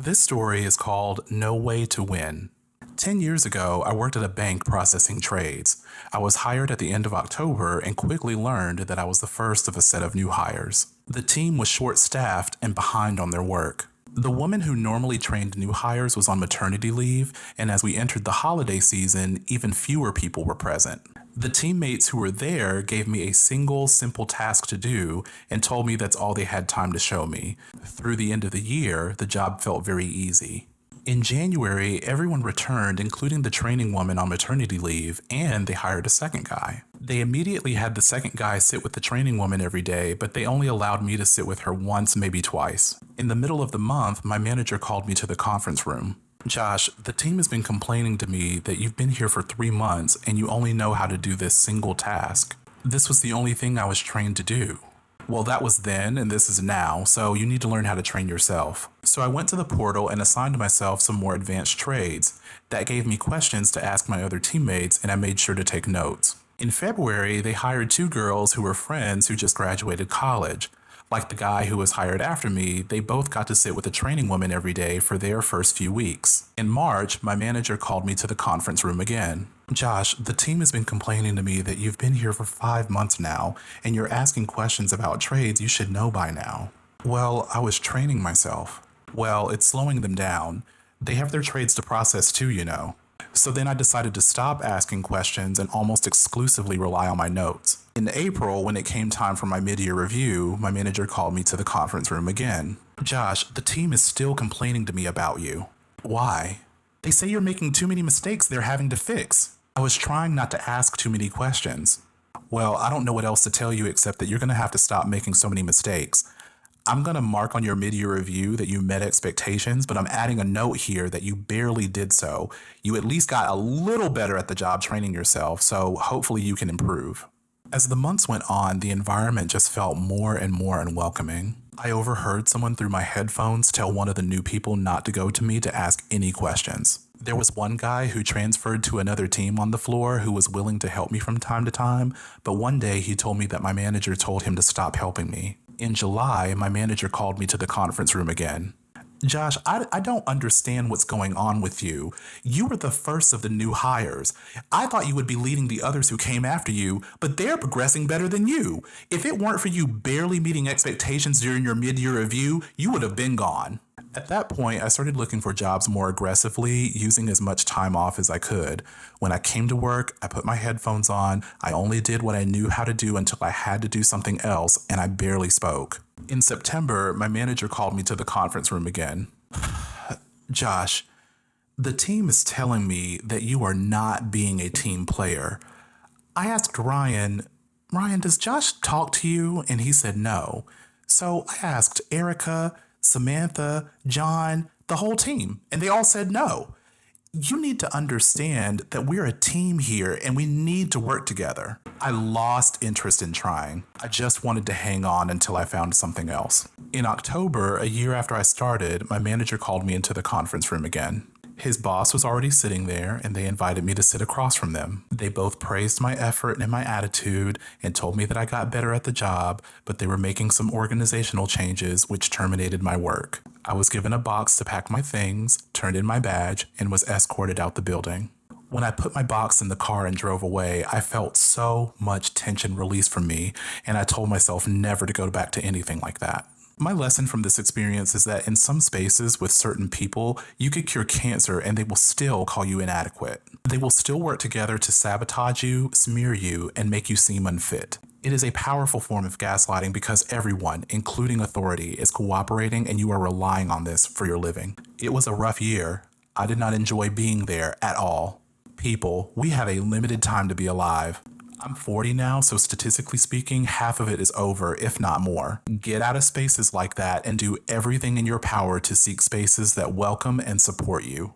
This story is called No Way to Win. 10 years ago, I worked at a bank processing trades. I was hired at the end of October and quickly learned that I was the first of a set of new hires. The team was short-staffed and behind on their work. The woman who normally trained new hires was on maternity leave, and as we entered the holiday season, even fewer people were present. The teammates who were there gave me a single, simple task to do and told me that's all they had time to show me. Through the end of the year, the job felt very easy. In January, everyone returned, including the training woman on maternity leave, and they hired a second guy. They immediately had the second guy sit with the training woman every day, but they only allowed me to sit with her once, maybe twice. In the middle of the month, my manager called me to the conference room. Josh, the team has been complaining to me that you've been here for 3 months and you only know how to do this single task. This was the only thing I was trained to do. Well, that was then and this is now, so you need to learn how to train yourself. So I went to the portal and assigned myself some more advanced trades. That gave me questions to ask my other teammates, and I made sure to take notes. In February, they hired 2 girls who were friends who just graduated college. Like the guy who was hired after me, they both got to sit with a training woman every day for their first few weeks. In March, my manager called me to the conference room again. Josh, the team has been complaining to me that you've been here for 5 months now, and you're asking questions about trades you should know by now. Well, I was training myself. Well, it's slowing them down. They have their trades to process too, you know. So then I decided to stop asking questions and almost exclusively rely on my notes. In April, when it came time for my mid-year review, my manager called me to the conference room again. Josh, the team is still complaining to me about you. Why? They say you're making too many mistakes they're having to fix. I was trying not to ask too many questions. Well, I don't know what else to tell you except that you're going to have to stop making so many mistakes. I'm going to mark on your mid-year review that you met expectations, but I'm adding a note here that you barely did so. You at least got a little better at the job training yourself, so hopefully you can improve. As the months went on, the environment just felt more and more unwelcoming. I overheard someone through my headphones tell one of the new people not to go to me to ask any questions. There was one guy who transferred to another team on the floor who was willing to help me from time to time, but one day he told me that my manager told him to stop helping me. In July, my manager called me to the conference room again. Josh, I don't understand what's going on with you. You were the first of the new hires. I thought you would be leading the others who came after you, but they're progressing better than you. If it weren't for you barely meeting expectations during your mid-year review, you would have been gone. At that point, I started looking for jobs more aggressively, using as much time off as I could. When I came to work, I put my headphones on. I only did what I knew how to do until I had to do something else, and I barely spoke. In September, my manager called me to the conference room again. Josh, the team is telling me that you are not being a team player. I asked Ryan, does Josh talk to you? And he said no. So I asked Erica, Samantha, John, the whole team, and they all said no. You need to understand that we're a team here and we need to work together. I lost interest in trying. I just wanted to hang on until I found something else. In October, a year after I started, my manager called me into the conference room again. His boss was already sitting there, and they invited me to sit across from them. They both praised my effort and my attitude and told me that I got better at the job, but they were making some organizational changes which terminated my work. I was given a box to pack my things, turned in my badge, and was escorted out the building. When I put my box in the car and drove away, I felt so much tension released from me, and I told myself never to go back to anything like that. My lesson from this experience is that in some spaces with certain people, you could cure cancer and they will still call you inadequate. They will still work together to sabotage you, smear you, and make you seem unfit. It is a powerful form of gaslighting because everyone, including authority, is cooperating and you are relying on this for your living. It was a rough year. I did not enjoy being there at all. People, we have a limited time to be alive. I'm 40 now, so statistically speaking, half of it is over, if not more. Get out of spaces like that and do everything in your power to seek spaces that welcome and support you.